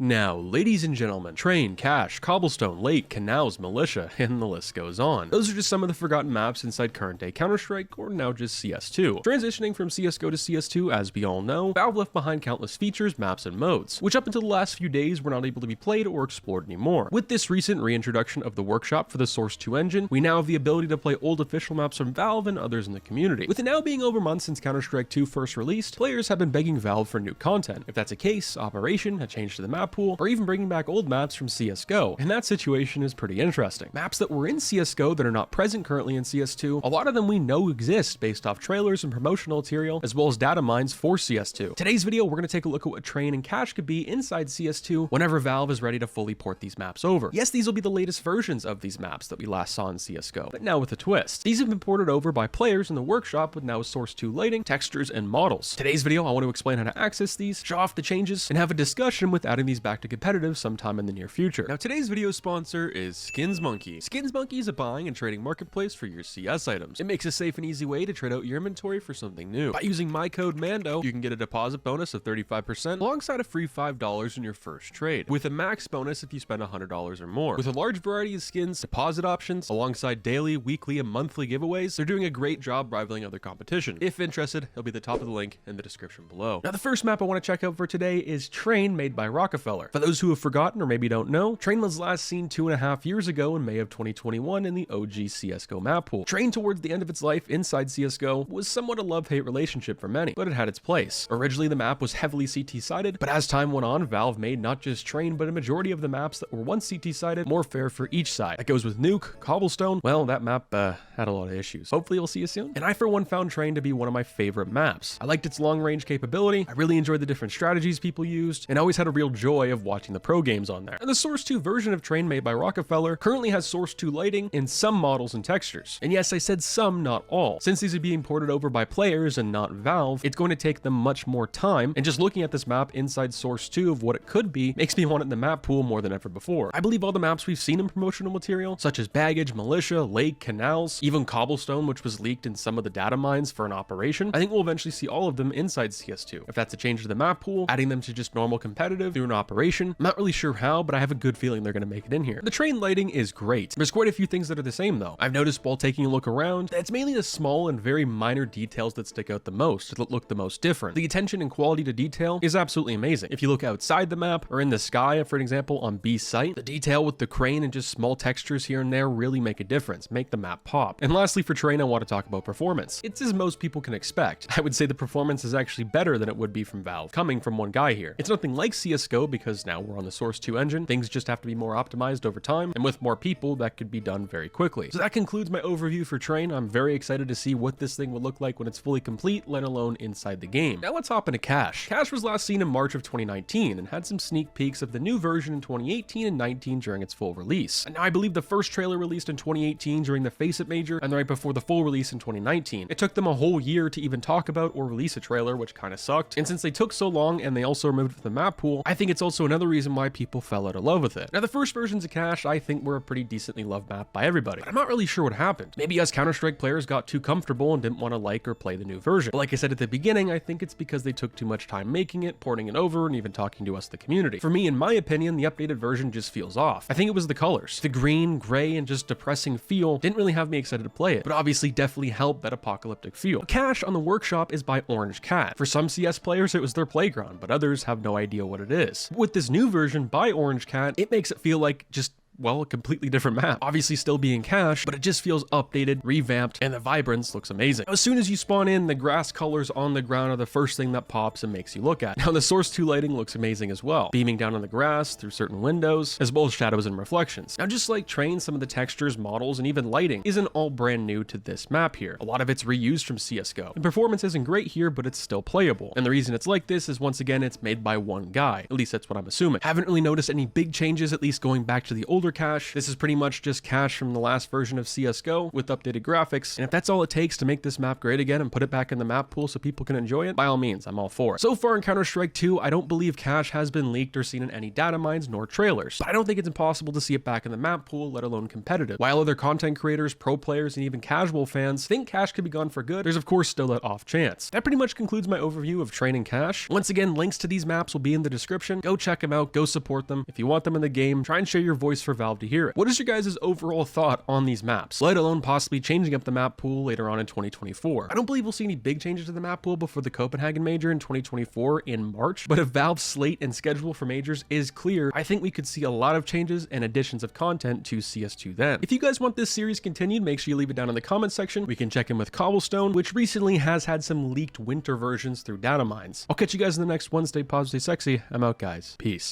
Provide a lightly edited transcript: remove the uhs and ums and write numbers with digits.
Now, ladies and gentlemen, train, cache, cobblestone, lake, canals, militia, and the list goes on. Those are just some of the forgotten maps inside current day Counter-Strike, or now just CS2. Transitioning from CSGO to CS2, as we all know, Valve left behind countless features, maps, and modes, which up until the last few days were not able to be played or explored anymore. With this recent reintroduction of the workshop for the Source 2 engine, we now have the ability to play old official maps from Valve and others in the community. With it now being over months since Counter-Strike 2 first released, players have been begging Valve for new content. If that's a case, Operation, a change to the map pool, or even bringing back old maps from CSGO, and that situation is pretty interesting. Maps that were in CSGO that are not present currently in CS2, a lot of them we know exist based off trailers and promotional material, as well as data mines for CS2. Today's video, we're going to take a look at what train and cache could be inside CS2 whenever Valve is ready to fully port these maps over. Yes, these will be the latest versions of these maps that we last saw in CSGO, but now with a twist. These have been ported over by players in the workshop with now Source 2 lighting, textures, and models. Today's video, I want to explain how to access these, show off the changes, and have a discussion with adding these back to competitive sometime in the near future. Now, today's video sponsor is SkinsMonkey. SkinsMonkey is a buying and trading marketplace for your CS items. It makes a safe and easy way to trade out your inventory for something new. By using my code MANDO, you can get a deposit bonus of 35% alongside a free $5 in your first trade, with a max bonus if you spend $100 or more. With a large variety of skins, deposit options, alongside daily, weekly, and monthly giveaways, they're doing a great job rivaling other competition. If interested, it'll be at the top of the link in the description below. Now, the first map I want to check out for today is Train, made by Rockefeller. For those who have forgotten or maybe don't know, Train was last seen 2.5 years ago in May of 2021 in the OG CSGO map pool. Train, towards the end of its life inside CSGO, was somewhat a love-hate relationship for many, but it had its place. Originally, the map was heavily CT-sided, but as time went on, Valve made not just Train, but a majority of the maps that were once CT-sided more fair for each side. That goes with Nuke, Cobblestone. Well, that map had a lot of issues. Hopefully, we'll see you soon. And I, for one, found Train to be one of my favorite maps. I liked its long-range capability, I really enjoyed the different strategies people used, and always had a real joy of watching the pro games on there. And the Source 2 version of Train, made by Rockefeller, currently has Source 2 lighting in some models and textures. And yes, I said some, not all. Since these are being ported over by players and not Valve, it's going to take them much more time, and just looking at this map inside Source 2 of what it could be makes me want it in the map pool more than ever before. I believe all the maps we've seen in promotional material, such as Baggage, Militia, Lake, Canals, even Cobblestone, which was leaked in some of the data mines for an operation, I think we'll eventually see all of them inside CS2. If that's a change to the map pool, adding them to just normal competitive through an operation, I'm not really sure how, but I have a good feeling they're going to make it in here. The train lighting is great. There's quite a few things that are the same though. I've noticed while taking a look around that it's mainly the small and very minor details that stick out the most, that look the most different. The attention and quality to detail is absolutely amazing. If you look outside the map or in the sky, for an example, on B site, the detail with the crane and just small textures here and there really make a difference, make the map pop. And lastly, for train, I want to talk about performance. It's as most people can expect. I would say the performance is actually better than it would be from Valve, coming from one guy here. It's nothing like CSGO because now we're on the Source 2 engine. Things just have to be more optimized over time, and with more people, that could be done very quickly. So that concludes my overview for Train. I'm very excited to see what this thing will look like when it's fully complete, let alone inside the game. Now let's hop into Cache. Cache was last seen in March of 2019 and had some sneak peeks of the new version in 2018 and 19 during its full release. And now I believe the first trailer released in 2018 during the Face It Major, and right before the full release in 2019. It took them a whole year to even talk about or release a trailer, which kind of sucked. And since they took so long and they also removed it from the map pool, I think it's also another reason why people fell out of love with it. Now, the first versions of Cache, I think, were a pretty decently loved map by everybody, but I'm not really sure what happened. Maybe us Counter-Strike players got too comfortable and didn't want to like or play the new version. But like I said at the beginning, I think it's because they took too much time making it, porting it over, and even talking to us, the community. For me, in my opinion, the updated version just feels off. I think it was the colors. The green, gray, and just depressing feel didn't really have me excited to play it, but obviously definitely helped that apocalyptic feel. Cache on the workshop is by Orange Cat. For some CS players, it was their playground, but others have no idea what it is. With this new version by Orange Cat, it makes it feel like just, well, a completely different map. Obviously still being Cache, but it just feels updated, revamped, and the vibrance looks amazing. As soon as you spawn in, the grass colors on the ground are the first thing that pops and makes you look at. Now, the Source 2 lighting looks amazing as well, beaming down on the grass through certain windows, as well as shadows and reflections. Now, just like Train, some of the textures, models, and even lighting isn't all brand new to this map here. A lot of it's reused from CSGO. The performance isn't great here, but it's still playable. And the reason it's like this is, once again, it's made by one guy. At least that's what I'm assuming. Haven't really noticed any big changes, at least going back to the older older cache. This is pretty much just cache from the last version of CSGO with updated graphics, and if that's all it takes to make this map great again and put it back in the map pool so people can enjoy it, by all means, I'm all for it. So far in Counter-Strike 2, I don't believe cache has been leaked or seen in any data mines nor trailers, but I don't think it's impossible to see it back in the map pool, let alone competitive. While other content creators, pro players, and even casual fans think cache could be gone for good, there's of course still that off chance. That pretty much concludes my overview of training cache. Once again, links to these maps will be in the description. Go check them out, go support them. If you want them in the game, try and share your voice for Valve to hear it. What is your guys' overall thought on these maps, let alone possibly changing up the map pool later on in 2024? I don't believe we'll see any big changes to the map pool before the Copenhagen Major in 2024 in March, but if Valve's slate and schedule for majors is clear, I think we could see a lot of changes and additions of content to CS2 then. If you guys want this series continued, make sure you leave it down in the comments section. We can check in with Cobblestone, which recently has had some leaked winter versions through data mines. I'll catch you guys in the next one. Stay positive, stay sexy. I'm out, guys. Peace.